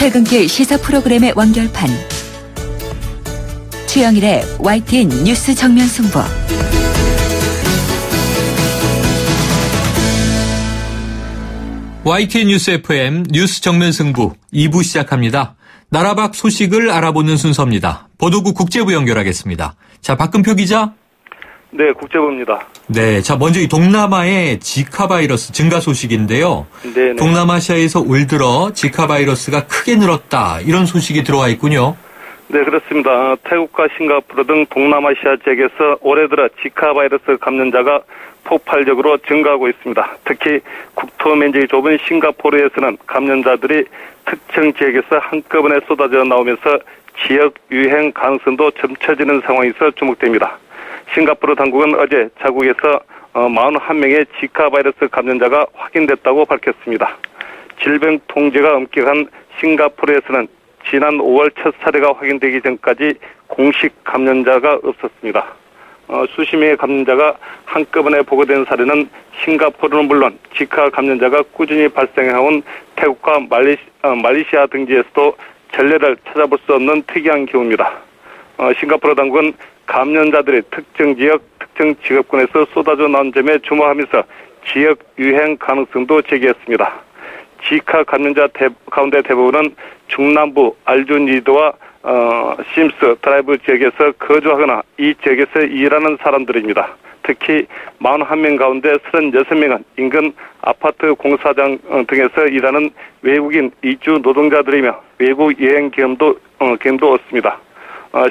퇴근길 시사 프로그램의 완결판. 최영일의 YTN 뉴스 정면 승부. YTN 뉴스 FM 뉴스 정면 승부 2부 시작합니다. 나라 밖 소식을 알아보는 순서입니다. 보도국 국제부 연결하겠습니다. 자, 박근표 기자. 네, 국제부입니다. 네, 자 먼저 이 동남아의 지카 바이러스 증가 소식인데요. 네. 동남아시아에서 올 들어 지카 바이러스가 크게 늘었다, 이런 소식이 들어와 있군요. 네, 그렇습니다. 태국과 싱가포르 등 동남아시아 지역에서 올해 들어 지카 바이러스 감염자가 폭발적으로 증가하고 있습니다. 특히 국토 면적이 좁은 싱가포르에서는 감염자들이 특정 지역에서 한꺼번에 쏟아져 나오면서 지역 유행 가능성도 점쳐지는 상황에서 주목됩니다. 싱가포르 당국은 어제 자국에서 41명의 지카 바이러스 감염자가 확인됐다고 밝혔습니다. 질병 통제가 엄격한 싱가포르에서는 지난 5월 첫 사례가 확인되기 전까지 공식 감염자가 없었습니다. 수십 명의 감염자가 한꺼번에 보고된 사례는 싱가포르는 물론 지카 감염자가 꾸준히 발생해온 태국과 말레이시아 등지에서도 전례를 찾아볼 수 없는 특이한 경우입니다. 싱가포르 당국은 감염자들이 특정 지역, 특정 직업군에서 쏟아져 나온 점에 주목하면서 지역 유행 가능성도 제기했습니다. 지카 감염자 가운데 대부분은 중남부 알주니드와 심스 드라이브 지역에서 거주하거나 이 지역에서 일하는 사람들입니다. 특히 41명 가운데 36명은 인근 아파트 공사장 등에서 일하는 외국인 이주 노동자들이며 외국 여행 경험도 없습니다.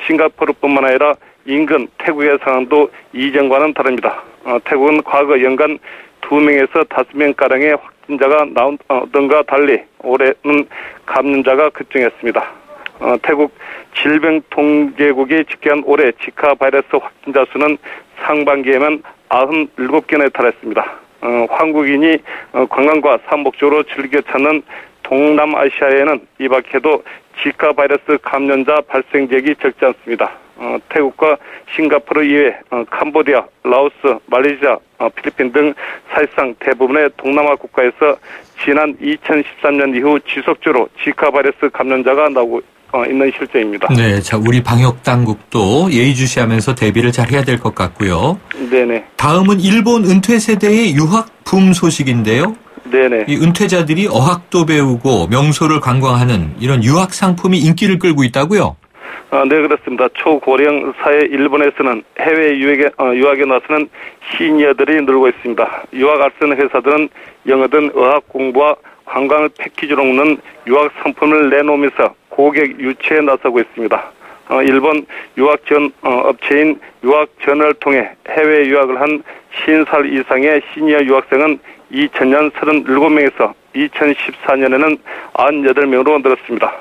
싱가포르뿐만 아니라 인근 태국의 상황도 이전과는 다릅니다. 태국은 과거 연간 2명에서 5명가량의 확진자가 나온던가 달리 올해는 감염자가 급증했습니다. 태국 질병통제국이 집계한 올해 지카 바이러스 확진자 수는 상반기에만 97건에 달했습니다. 한국인이 관광과 사목적으로 즐겨 찾는 동남아시아에는 이 밖에도 지카 바이러스 감염자 발생 지역이 적지 않습니다. 태국과 싱가포르 이외 캄보디아, 라오스, 말레이시아, 필리핀 등 사실상 대부분의 동남아 국가에서 지난 2013년 이후 지속적으로 지카 바이러스 감염자가 나오고 있는 실정입니다. 네, 자 우리 방역 당국도 예의주시하면서 대비를 잘 해야 될 것 같고요. 네네. 다음은 일본 은퇴 세대의 유학 붐 소식인데요. 네네. 이 은퇴자들이 어학도 배우고 명소를 관광하는 이런 유학 상품이 인기를 끌고 있다고요? 네, 그렇습니다. 초고령 사회 일본에서는 해외 유학에 나서는 시니어들이 늘고 있습니다. 유학 앞선 회사들은 영어든 어학 공부와 관광을 패키지로 먹는 유학 상품을 내놓으면서 고객 유치에 나서고 있습니다. 일본 유학 전 업체인 유학 전을 통해 해외 유학을 한 50살 이상의 시니어 유학생은 2000년 37명에서 2014년에는 98명으로 늘었습니다.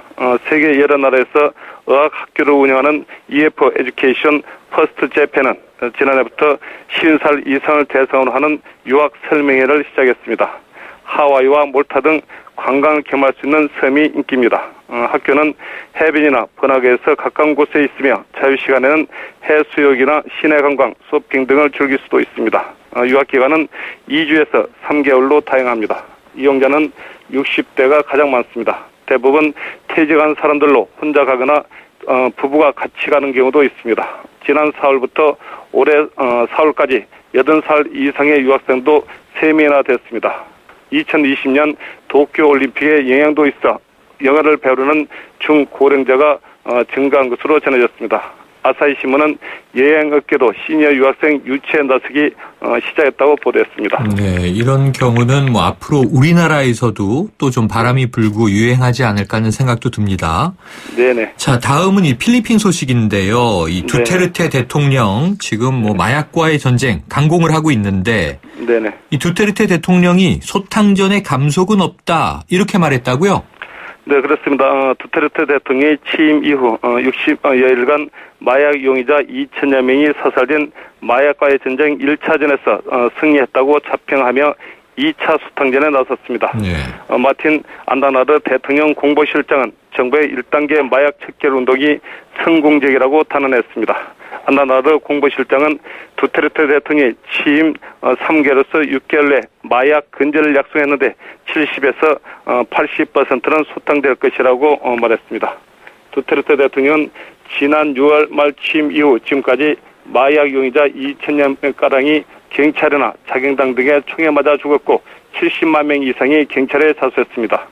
세계 여러 나라에서 어학 학교를 운영하는 EF 에듀케이션 퍼스트 재팬은 지난해부터 50살 이상을 대상으로 하는 유학 설명회를 시작했습니다. 하와이와 몰타 등 관광을 겸할 수 있는 섬이 인기입니다. 학교는 해변이나 번화가에서 가까운 곳에 있으며 자유시간에는 해수욕이나 시내 관광, 쇼핑 등을 즐길 수도 있습니다. 유학기간은 2주에서 3개월로 다양합니다. 이용자는 60대가 가장 많습니다. 대부분 퇴직한 사람들로 혼자 가거나 부부가 같이 가는 경우도 있습니다. 지난 4월부터 올해 4월까지 80살 이상의 유학생도 3명이나 됐습니다. 2020년 도쿄올림픽에 영향도 있어 영어를 배우려는 중고령자가 증가한 것으로 전해졌습니다. 아사히신문은 여행업계도 시니어 유학생 유치에 나서기 시작했다고 보도했습니다. 네, 이런 경우는 뭐 앞으로 우리나라에서도 또 좀 바람이 불고 유행하지 않을까 하는 생각도 듭니다. 네네. 자, 다음은 이 필리핀 소식인데요. 이 두테르테 대통령 지금 뭐 마약과의 전쟁 강공을 하고 있는데, 네네. 이 두테르테 대통령이 소탕전에 감속은 없다, 이렇게 말했다고요? 네, 그렇습니다. 두테르테 대통령이 취임 이후 60여일간 마약 용의자 2천여 명이 사살된 마약과의 전쟁 1차전에서 승리했다고 자평하며 2차 수탕전에 나섰습니다. 네. 마틴 안다나르 대통령 공보실장은 정부의 1단계 마약 척결 운동이 성공적이라고 단언했습니다. 안다나르 공보실장은 두테르테 대통령이 취임 3개월에서 6개월 내 마약 근절을 약속했는데 70에서 80%는 수탕될 것이라고 말했습니다. 두테르테 대통령은 지난 6월 말 취임 이후 지금까지 마약 용의자 2,000여 명가량이 경찰이나 자경당 등의 총에 맞아 죽었고 70만 명 이상이 경찰에 자수했습니다.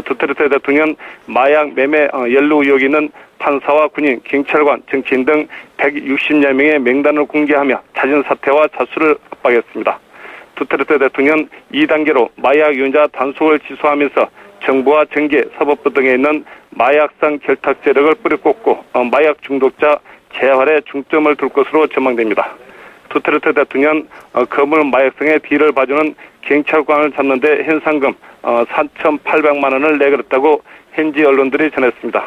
두테르테 대통령은 마약 매매 연루 의혹이 있는 판사와 군인, 경찰관, 정치인 등 160여 명의 명단을 공개하며 자진 사퇴와 자수를 압박했습니다. 두테르테 대통령은 2단계로 마약 용의자 단속을 지소하면서 정부와 정계, 사법부 등에 있는 마약상 결탁 세력을 뿌리꽂고 마약 중독자 재활에 중점을 둘 것으로 전망됩니다. 두테르테 대통령은 거물 마약성의 뒤를 봐주는 경찰관을 잡는데 현상금 4,800만 원을 내걸었다고 현지 언론들이 전했습니다.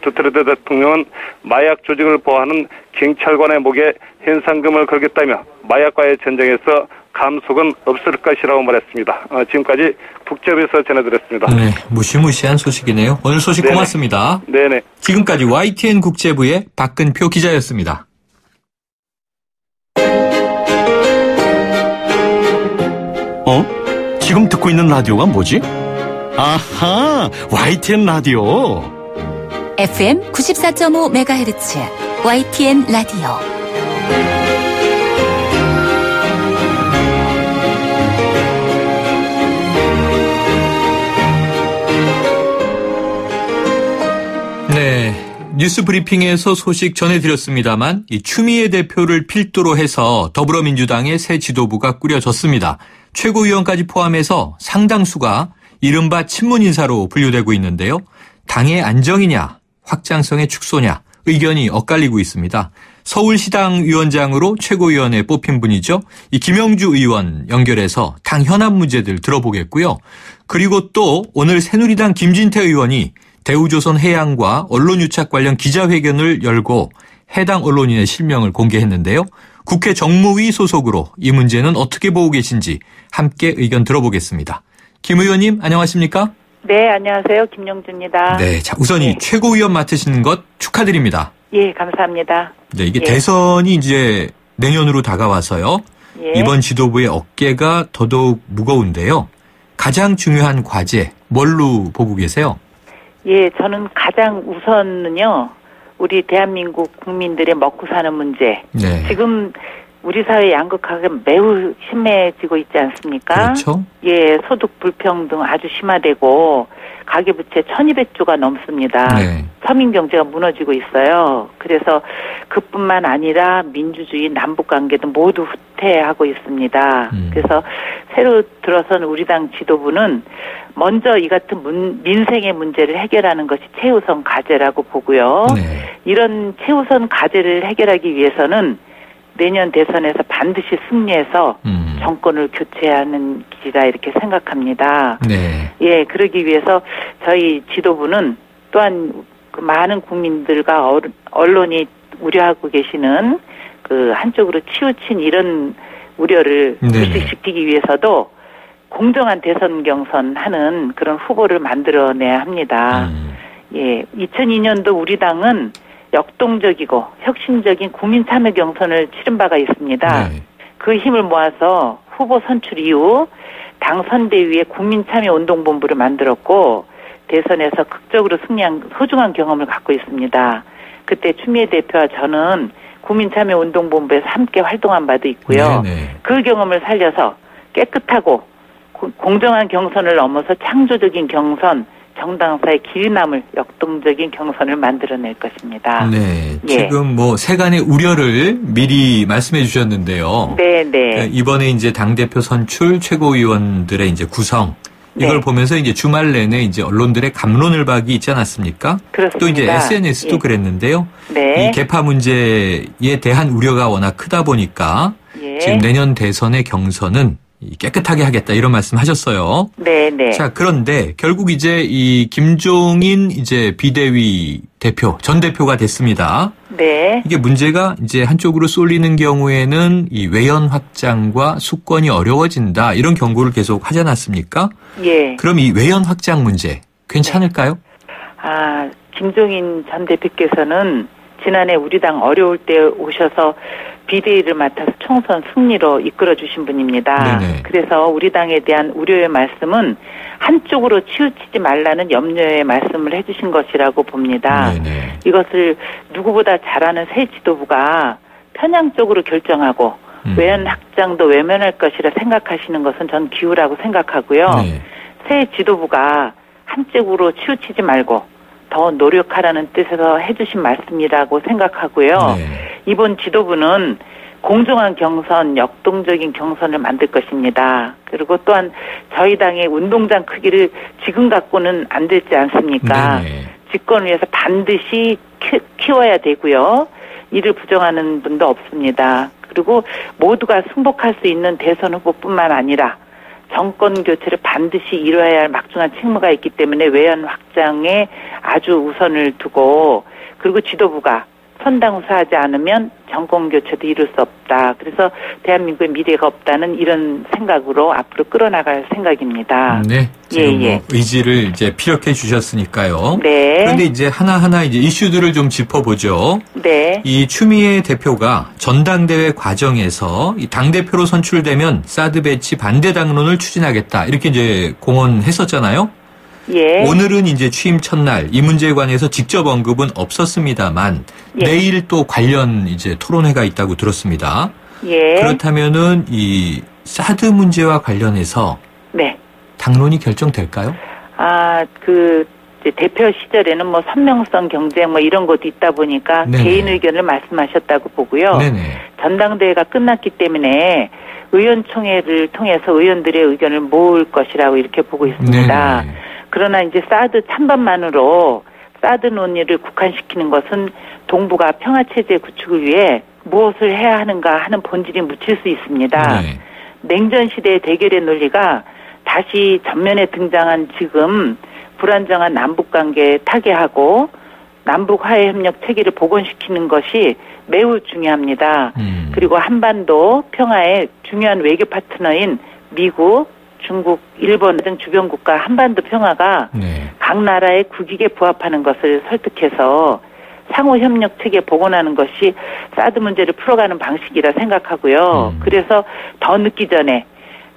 두테르테 대통령은 마약 조직을 보호하는 경찰관의 목에 현상금을 걸겠다며 마약과의 전쟁에서 감속은 없을 것이라고 말했습니다. 지금까지 국제부에서 전해드렸습니다. 네, 무시무시한 소식이네요. 오늘 소식 네네. 고맙습니다. 네네. 지금까지 YTN 국제부의 박근표 기자였습니다. 지금 듣고 있는 라디오가 뭐지? 아하, YTN 라디오. FM 94.5MHz YTN 라디오. 네, 뉴스 브리핑에서 소식 전해드렸습니다만 이 추미애 대표를 필두로 해서 더불어민주당의 새 지도부가 꾸려졌습니다. 최고위원까지 포함해서 상당수가 이른바 친문 인사로 분류되고 있는데요. 당의 안정이냐, 확장성의 축소냐 의견이 엇갈리고 있습니다. 서울시당 위원장으로 최고위원에 뽑힌 분이죠. 이 김영주 의원 연결해서 당 현안 문제들 들어보겠고요. 그리고 또 오늘 새누리당 김진태 의원이 대우조선해양과 언론유착 관련 기자회견을 열고 해당 언론인의 실명을 공개했는데요. 국회 정무위 소속으로 이 문제는 어떻게 보고 계신지 함께 의견 들어보겠습니다. 김 의원님 안녕하십니까? 네, 안녕하세요. 김영주입니다. 네, 자 우선 이 최고위원 맡으시는 것 축하드립니다. 예, 감사합니다. 네, 이게 예. 대선이 이제 내년으로 다가와서요. 예. 이번 지도부의 어깨가 더더욱 무거운데요. 가장 중요한 과제 뭘로 보고 계세요? 예, 저는 가장 우선은요, 우리 대한민국 국민들의 먹고 사는 문제. 네. 지금 우리 사회 양극화가 매우 심해지고 있지 않습니까? 그렇죠. 예, 소득 불평등 아주 심화되고 가계부채 1,200조가 넘습니다. 네. 서민 경제가 무너지고 있어요. 그래서 그뿐만 아니라 민주주의 남북관계도 모두 후퇴하고 있습니다. 그래서 새로 들어선 우리 당 지도부는 먼저 이 같은 민생의 문제를 해결하는 것이 최우선 과제라고 보고요. 네. 이런 최우선 과제를 해결하기 위해서는 내년 대선에서 반드시 승리해서 정권을 교체하는 길이다 이렇게 생각합니다. 네. 예, 그러기 위해서 저희 지도부는 또한 그 많은 국민들과 언론이 우려하고 계시는 그 한쪽으로 치우친 이런 우려를 불식시키기 위해서도 공정한 대선 경선하는 그런 후보를 만들어내야 합니다. 예, 2002년도 우리 당은 역동적이고 혁신적인 국민 참여 경선을 치른 바가 있습니다. 네. 그 힘을 모아서 후보 선출 이후 당 선대위에 국민 참여 운동본부를 만들었고 대선에서 극적으로 승리한 소중한 경험을 갖고 있습니다. 그때 추미애 대표와 저는 국민 참여 운동본부에서 함께 활동한 바도 있고요. 네네. 그 경험을 살려서 깨끗하고 공정한 경선을 넘어서 창조적인 경선, 정당사의 길이 남을 역동적인 경선을 만들어낼 것입니다. 네, 예. 지금 뭐 세간의 우려를 미리 말씀해 주셨는데요. 네. 이번에 이제 당대표 선출 최고위원들의 이제 구성 이걸 네. 보면서 이제 주말 내내 이제 언론들의 감론을박이 있지 않았습니까? 그렇습니다. 또 이제 SNS도 예. 그랬는데요. 네. 이 개파 문제에 대한 우려가 워낙 크다 보니까 예. 지금 내년 대선의 경선은 깨끗하게 하겠다 이런 말씀하셨어요. 네. 자, 그런데 결국 이제 이 김종인 이제 비대위 대표 전 대표가 됐습니다. 네. 이게 문제가 이제 한쪽으로 쏠리는 경우에는 이 외연 확장과 수권이 어려워진다 이런 경고를 계속 하지 않았습니까? 예. 그럼 이 외연 확장 문제 괜찮을까요? 김종인 전 대표께서는 지난해 우리 당 어려울 때 오셔서 비대위를 맡아서 총선 승리로 이끌어 주신 분입니다. 네네. 그래서 우리 당에 대한 우려의 말씀은 한쪽으로 치우치지 말라는 염려의 말씀을 해주신 것이라고 봅니다. 네네. 이것을 누구보다 잘 아는 새 지도부가 편향적으로 결정하고 외연 확장도 외면할 것이라 생각하시는 것은 전 기우라고 생각하고요. 네. 새 지도부가 한쪽으로 치우치지 말고 더 노력하라는 뜻에서 해주신 말씀이라고 생각하고요. 네. 이번 지도부는 공정한 경선, 역동적인 경선을 만들 것입니다. 그리고 또한 저희 당의 운동장 크기를 지금 갖고는 안 되지 않습니까? 네네. 집권을 위해서 반드시 키워야 되고요. 이를 부정하는 분도 없습니다. 그리고 모두가 승복할 수 있는 대선 후보뿐만 아니라 정권 교체를 반드시 이뤄야 할 막중한 책무가 있기 때문에 외연 확장에 아주 우선을 두고, 그리고 지도부가 선당후사하지 않으면 정권 교체도 이룰 수 없다. 그래서 대한민국의 미래가 없다는 이런 생각으로 앞으로 끌어나갈 생각입니다. 네. 지금 예. 의지를 이제 피력해 주셨으니까요. 네. 그런데 이제 하나하나 이제 이슈들을 좀 짚어보죠. 네. 이 추미애 대표가 전당대회 과정에서 이 당대표로 선출되면 사드 배치 반대 당론을 추진하겠다. 이렇게 이제 공언했었잖아요. 예. 오늘은 이제 취임 첫날 이 문제에 관해서 직접 언급은 없었습니다만 예. 내일 또 관련 이제 토론회가 있다고 들었습니다. 예. 그렇다면은 이 사드 문제와 관련해서 네. 당론이 결정될까요? 이제 대표 시절에는 뭐 선명성 경쟁 뭐 이런 것도 있다 보니까 네네. 개인 의견을 말씀하셨다고 보고요. 네네. 전당대회가 끝났기 때문에 의원총회를 통해서 의원들의 의견을 모을 것이라고 이렇게 보고 있습니다. 네네. 그러나 이제 사드 찬반만으로 사드 논의를 국한시키는 것은 동북아 평화체제 구축을 위해 무엇을 해야 하는가 하는 본질이 묻힐 수 있습니다. 네. 냉전 시대의 대결의 논리가 다시 전면에 등장한 지금 불안정한 남북관계에 타개하고 남북 화해협력 체계를 복원시키는 것이 매우 중요합니다. 그리고 한반도 평화의 중요한 외교 파트너인 미국, 중국, 일본 등 주변 국가 한반도 평화가 네. 각 나라의 국익에 부합하는 것을 설득해서 상호 협력 체계 복원하는 것이 사드 문제를 풀어가는 방식이라 생각하고요. 그래서 더 늦기 전에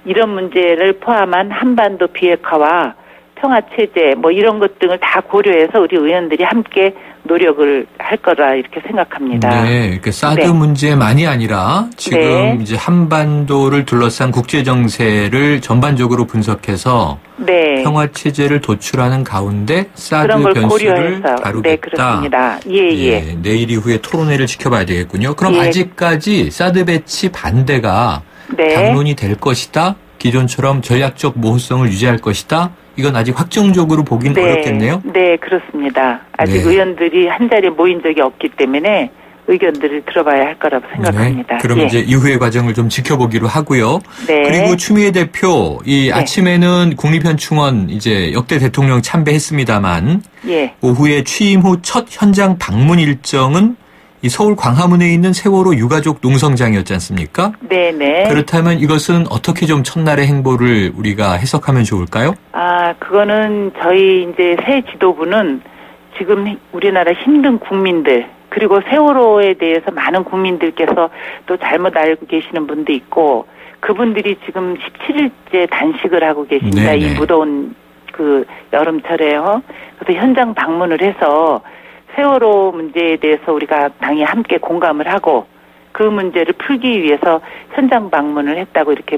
이런 문제를 포함한 한반도 비핵화와 평화 체제 뭐 이런 것 등을 다 고려해서 우리 의원들이 함께 노력을 할 거라 이렇게 생각합니다. 네, 그러니까 사드 네. 문제만이 아니라 지금 네. 이제 한반도를 둘러싼 국제 정세를 전반적으로 분석해서 네. 평화 체제를 도출하는 가운데 사드 그런 걸 변수를 고려해서 다루겠다. 네, 그렇습니다. 예. 내일 이후에 토론회를 지켜봐야 되겠군요. 그럼 예. 아직까지 사드 배치 반대가 네. 당론이 될 것이다. 기존처럼 전략적 모호성을 유지할 것이다. 이건 아직 확정적으로 보긴 어렵겠네요. 네, 그렇습니다. 아직 네. 의원들이 한 자리에 모인 적이 없기 때문에 의견들을 들어봐야 할 거라고 생각합니다. 네. 그럼 예. 이제 이후의 과정을 좀 지켜보기로 하고요. 네. 그리고 추미애 대표 이 아침에는 국립현충원 이제 역대 대통령 참배했습니다만 예. 오후에 취임 후 첫 현장 방문 일정은 이 서울 광화문에 있는 세월호 유가족 농성장이었지 않습니까? 네네. 그렇다면 이것은 어떻게 좀 첫날의 행보를 우리가 해석하면 좋을까요? 그거는 저희 이제 새 지도부는 지금 우리나라 힘든 국민들, 그리고 세월호에 대해서 많은 국민들께서 또 잘못 알고 계시는 분도 있고, 그분들이 지금 17일째 단식을 하고 계십니다. 네네. 이 무더운 그 여름철에요. 그래서 현장 방문을 해서 세월호 문제에 대해서 우리가 당이 함께 공감을 하고 그 문제를 풀기 위해서 현장 방문을 했다고 이렇게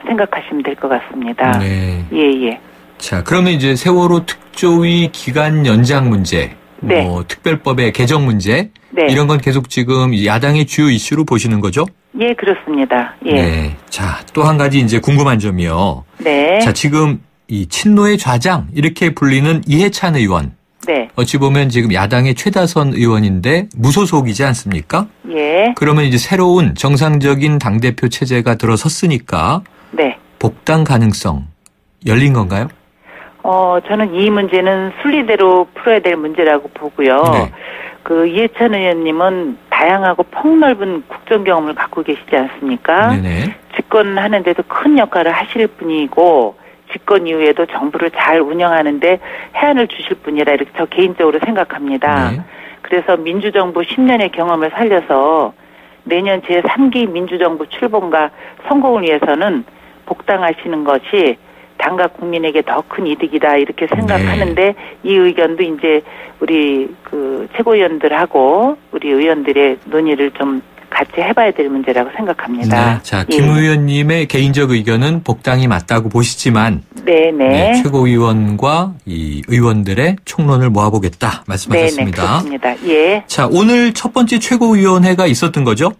생각하시면 될 것 같습니다. 네. 예. 자, 그러면 이제 세월호 특조위 기간 연장 문제, 네. 뭐 특별법의 개정 문제, 네. 이런 건 계속 지금 야당의 주요 이슈로 보시는 거죠? 예, 그렇습니다. 예. 네. 자, 또 한 가지 이제 궁금한 점이요. 네. 자, 지금 이 친노의 좌장 이렇게 불리는 이해찬 의원. 네. 어찌 보면 지금 야당의 최다선 의원인데 무소속이지 않습니까? 예. 그러면 이제 새로운 정상적인 당대표 체제가 들어섰으니까 네. 복당 가능성 열린 건가요? 저는 이 문제는 순리대로 풀어야 될 문제라고 보고요. 네. 그 이해찬 의원님은 다양하고 폭넓은 국정 경험을 갖고 계시지 않습니까? 네네. 집권하는데도 큰 역할을 하실 분이고 집권 이후에도 정부를 잘 운영하는데 해안을 주실 분이라 이렇게 저 개인적으로 생각합니다. 네. 그래서 민주정부 10년의 경험을 살려서 내년 제3기 민주정부 출범과 성공을 위해서는 복당하시는 것이 당과 국민에게 더 큰 이득이다 이렇게 생각하는데 이 의견도 이제 우리 그 최고위원들하고 우리 의원들의 논의를 좀 같이 해봐야 될 문제라고 생각합니다. 네. 자, 김 의원님의 개인적 의견은 복당이 맞다고 보시지만 네, 최고위원과 이 의원들의 총론을 모아보겠다 말씀하셨습니다. 네, 그렇습니다. 예. 자, 오늘 첫 번째 최고위원회가 있었던 거죠?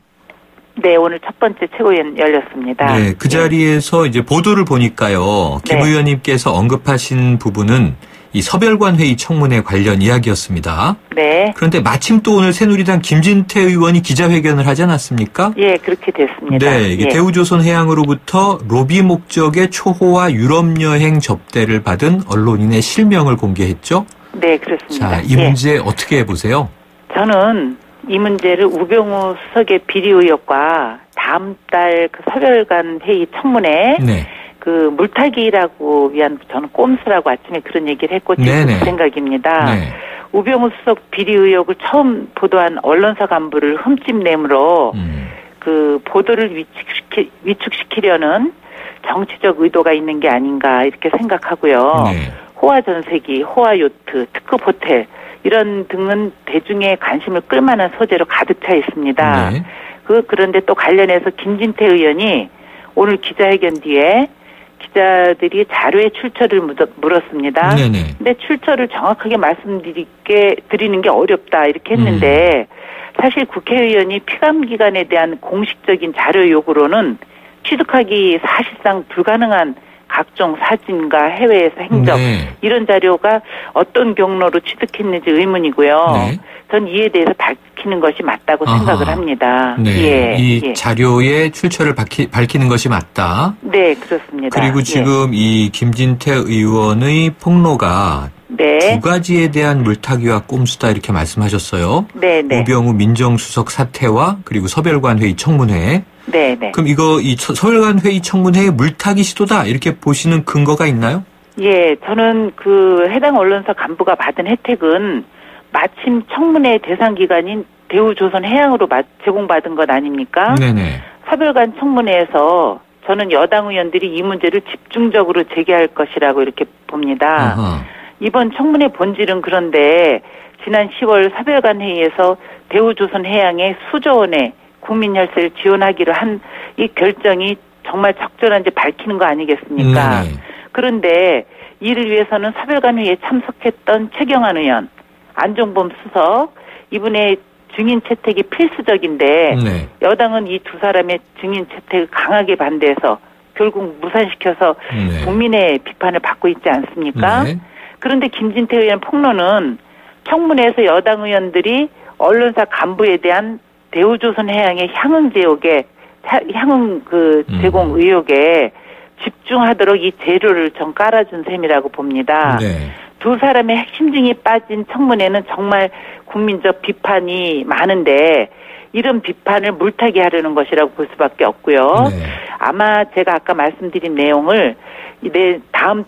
네, 오늘 첫 번째 최고위원 열렸습니다. 네, 그 자리에서 이제 보도를 보니까요. 김 의원님께서 언급하신 부분은 이 서별관 회의 청문회 관련 이야기였습니다. 네. 그런데 마침 또 오늘 새누리당 김진태 의원이 기자회견을 하지 않았습니까? 예, 그렇게 됐습니다. 네, 이게 대우조선해양으로부터 로비 목적의 초호화 유럽 여행 접대를 받은 언론인의 실명을 공개했죠? 네, 그렇습니다. 자, 이 문제 어떻게 보세요? 저는 이 문제를 우병우 수석의 비리 의혹과 다음 달 그 서별관 회의 청문회 그 물타기라고 위한 저는 꼼수라고 아침에 그런 얘기를 했고 제 생각입니다. 우병우 수석 비리 의혹을 처음 보도한 언론사 간부를 흠집 내므로 그 보도를 위축시키려는 정치적 의도가 있는 게 아닌가 이렇게 생각하고요. 호화 전세기, 호화 요트, 특급 호텔 이런 등은 대중의 관심을 끌만한 소재로 가득 차 있습니다. 그런데 또 관련해서 김진태 의원이 오늘 기자회견 뒤에 기자들이 자료의 출처를 물었습니다. 근데 출처를 정확하게 드리는 게 어렵다 이렇게 했는데 사실 국회의원이 피감기관에 대한 공식적인 자료 요구로는 취득하기 사실상 불가능한 각종 사진과 해외에서 행적 이런 자료가 어떤 경로로 취득했는지 의문이고요. 전 이에 대해서 밝히는 것이 맞다고 생각을 합니다. 이 자료의 출처를 밝히는 것이 맞다. 네, 그렇습니다. 그리고 지금 이 김진태 의원의 폭로가 두 가지에 대한 물타기와 꼼수다 이렇게 말씀하셨어요. 우병우 민정수석 사태와 그리고 서별관 회의 청문회. 그럼 이 서별관 회의 청문회의 물타기 시도다 이렇게 보시는 근거가 있나요? 예, 저는 그 해당 언론사 간부가 받은 혜택은 마침 청문회 대상 기관인 대우조선해양으로 제공받은 것 아닙니까? 서별관 청문회에서 저는 여당 의원들이 이 문제를 집중적으로 제기할 것이라고 이렇게 봅니다. 이번 청문회 본질은 그런데 지난 10월 서별관 회의에서 대우조선해양의 수조 원의 국민 혈세를 지원하기로 한 이 결정이 정말 적절한지 밝히는 거 아니겠습니까? 그런데 이를 위해서는 서별관 회의에 참석했던 최경환 의원, 안종범 수석, 이분의 증인 채택이 필수적인데 여당은 이 두 사람의 증인 채택을 강하게 반대해서 결국 무산시켜서 국민의 비판을 받고 있지 않습니까? 그런데 김진태 의원 폭로는 청문회에서 여당 의원들이 언론사 간부에 대한 대우조선해양의 향응 제공 의혹에 집중하도록 이 재료를 좀 깔아준 셈이라고 봅니다. 두 사람의 핵심증이 빠진 청문회는 정말 국민적 비판이 많은데 이런 비판을 물타기 하려는 것이라고 볼 수밖에 없고요. 아마 제가 아까 말씀드린 내용을 다음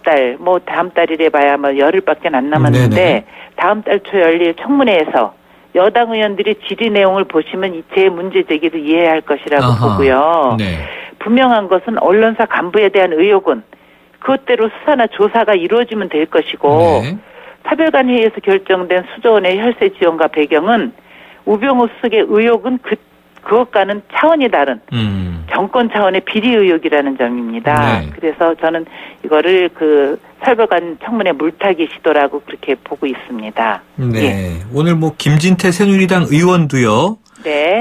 달이래 봐야 열흘밖에 안 남았는데 다음 달 초 열릴 청문회에서 여당 의원들이 질의 내용을 보시면 제 문제 제기를 이해할 것이라고 보고요. 분명한 것은 언론사 간부에 대한 의혹은 그것대로 수사나 조사가 이루어지면 될 것이고 서별관 회의에서 결정된 수조 원의 혈세 지원과 배경은 우병우 수석의 의혹은 그것과는 차원이 다른 정권 차원의 비리 의혹이라는 점입니다. 그래서 저는 이거를 그 서별관 청문회 물타기 시도라고 그렇게 보고 있습니다. 오늘 김진태 새누리당 의원도요.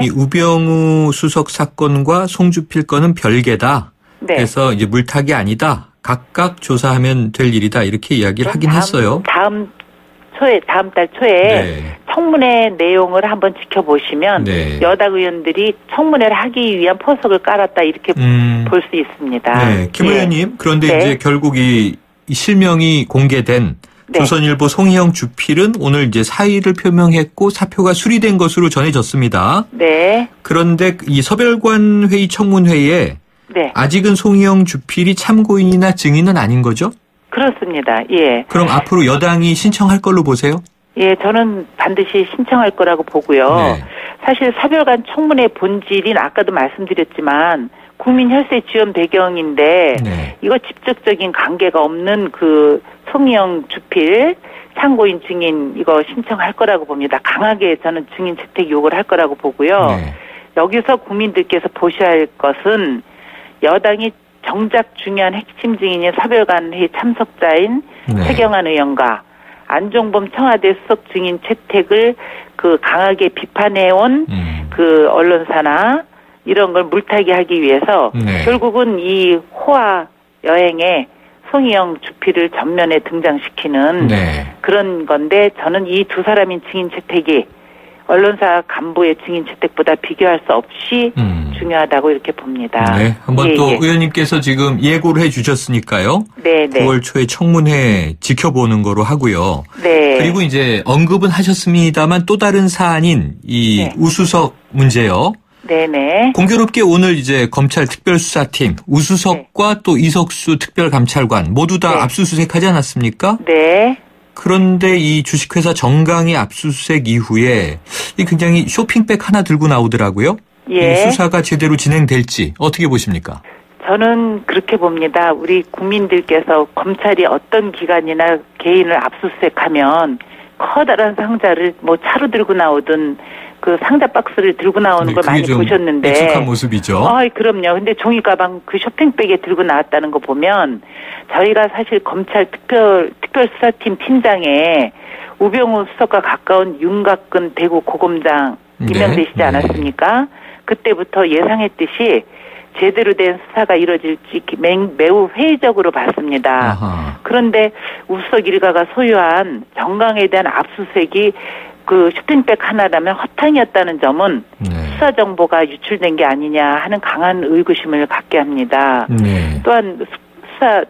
이 우병우 수석 사건과 송주필 건은 별개다. 그래서 이제 물타기 아니다. 각각 조사하면 될 일이다. 이렇게 이야기를 하긴 했어요. 다음 달 초에 청문회 내용을 한번 지켜보시면 여당 의원들이 청문회를 하기 위한 포석을 깔았다 이렇게 볼 수 있습니다. 김 의원님, 그런데 이제 결국 이 실명이 공개된 네. 조선일보 송희영 주필은 오늘 이제 사의를 표명했고 사표가 수리된 것으로 전해졌습니다. 네. 그런데 이 서별관 회의 청문회에 네. 아직은 송희영 주필이 참고인이나 증인은 아닌 거죠? 그렇습니다. 예. 그럼 앞으로 여당이 신청할 걸로 보세요? 예, 저는 반드시 신청할 거라고 보고요. 네. 사실 사별관 청문회 본질인 아까도 말씀드렸지만 국민 혈세 지원 배경인데 네. 이거 직접적인 관계가 없는 그 송희영 주필 참고인 증인 이거 신청할 거라고 봅니다. 강하게 저는 증인 채택 요구를 할 거라고 보고요. 네. 여기서 국민들께서 보셔야 할 것은 여당이 정작 중요한 핵심 증인인 사별관 회의 참석자인 네. 최경환 의원과 안종범 청와대 수석 증인 채택을 그 강하게 비판해온 그 언론사나 이런 걸 물타기 하기 위해서 네. 결국은 이 호화 여행에 송희영 주필을 전면에 등장시키는 네. 그런 건데 저는 이 두 사람인 증인 채택이 언론사 간부의 증인 채택보다 비교할 수 없이 중요하다고 이렇게 봅니다. 네, 한번 예, 또 예. 의원님께서 지금 예고를 해주셨으니까요. 네, 네. 9월 초에 청문회 지켜보는 거로 하고요. 네. 그리고 이제 언급은 하셨습니다만 또 다른 사안인 이 네. 우수석 문제요. 네네. 공교롭게 오늘 이제 검찰 특별수사팀 우수석과 또 이석수 특별감찰관 모두 다 네. 압수수색하지 않았습니까? 네. 그런데 이 주식회사 정강의 압수수색 이후에 이 굉장히 쇼핑백 하나 들고 나오더라고요. 예. 이 수사가 제대로 진행될지 어떻게 보십니까? 저는 그렇게 봅니다. 우리 국민들께서 검찰이 어떤 기관이나 개인을 압수수색하면 커다란 상자를 뭐 차로 들고 나오든 그 상자 박스를 들고 나오는 걸 많이 보셨는데. 익숙한 모습이죠. 그럼요. 근데 종이 가방 그 쇼핑백에 들고 나왔다는 거 보면 저희가 사실 검찰 특별수사팀 팀장에 우병우 수석과 가까운 윤곽근 대구 고검장 임명되시지 네. 않았습니까? 그때부터 예상했듯이 제대로 된 수사가 이루어질지 매우 회의적으로 봤습니다. 아하. 그런데 우수석 일가가 소유한 정강에 대한 압수수색이 그 쇼핑백 하나라면 허탕이었다는 점은 네. 수사 정보가 유출된 게 아니냐 하는 강한 의구심을 갖게 합니다. 네. 또한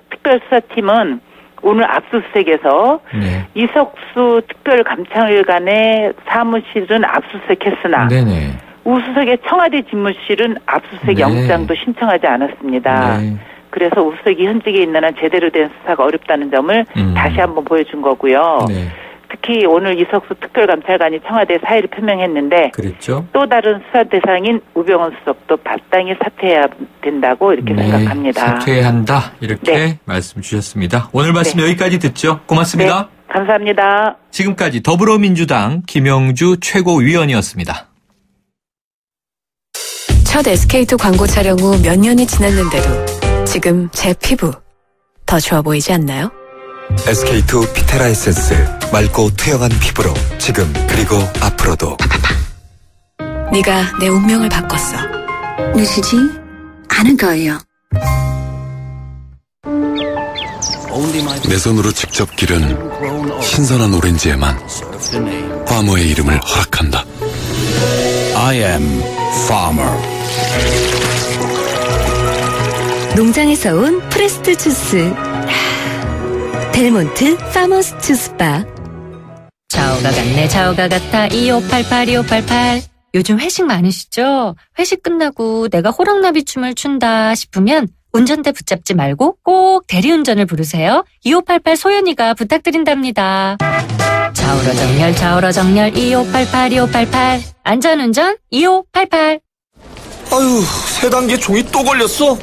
특별수사팀은 오늘 압수수색에서 네. 이석수 특별감찰관의 사무실은 압수수색했으나 네네. 우수석의 청와대 집무실은 압수수색 네. 영장도 신청하지 않았습니다. 네. 그래서 우수석이 현직에 있는 한 제대로 된 수사가 어렵다는 점을 다시 한번 보여준 거고요. 네. 특히 오늘 이석수 특별감찰관이 청와대 사의를 표명했는데 그랬죠. 또 다른 수사 대상인 우병우 수석도 마땅히 사퇴해야 된다고 이렇게 생각합니다. 사퇴해야 한다 이렇게 네. 말씀 주셨습니다. 오늘 말씀 네. 여기까지 듣죠. 고맙습니다. 네, 감사합니다. 지금까지 더불어민주당 김영주 최고위원이었습니다. 첫 SK2 광고 촬영 후 몇 년이 지났는데도 지금 제 피부 더 좋아 보이지 않나요? SK2 피테라 에센스 맑고 투영한 피부로 지금 그리고 앞으로도 네가 내 운명을 바꿨어. 누시지 않을 거예요. 내 손으로 직접 기른 신선한 오렌지에만 파머의 이름을 허락한다. I am farmer. 농장에서 온 프레스트 주스. 델몬트 파머스 주스바. 좌우가 같네 좌우가 같아 2588 요즘 회식 많으시죠? 회식 끝나고 내가 호랑나비 춤을 춘다 싶으면 운전대 붙잡지 말고 꼭 대리운전을 부르세요. 2588 소연이가 부탁드린답니다. 좌우로 정렬 2588 안전운전 2588. 아유, 세 단계 종이 또 걸렸어?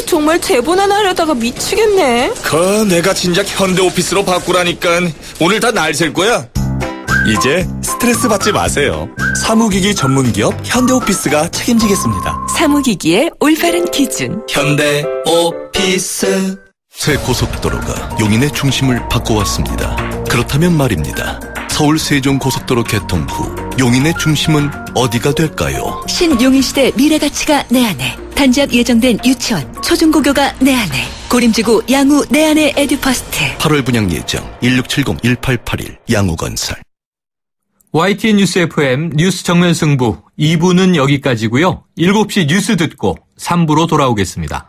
정말 제본 하나 하려다가 미치겠네. 내가 진작 현대오피스로 바꾸라니까. 오늘 다 날 셀 거야. 이제 스트레스 받지 마세요. 사무기기 전문기업 현대오피스가 책임지겠습니다. 사무기기의 올바른 기준. 현대오피스. 새 고속도로가 용인의 중심을 바꿔왔습니다. 그렇다면 말입니다. 서울 세종고속도로 개통 후 용인의 중심은 어디가 될까요? 신용인시대 미래가치가 내 안에. 단지 앞 예정된 유치원, 초중고교가 내 안에. 고림지구 양우 내 안에 에듀퍼스트. 8월 분양 예정 1670-1881 양우건설. YTN 뉴스 FM 뉴스 정면 승부 2부는 여기까지고요. 7시 뉴스 듣고 3부로 돌아오겠습니다.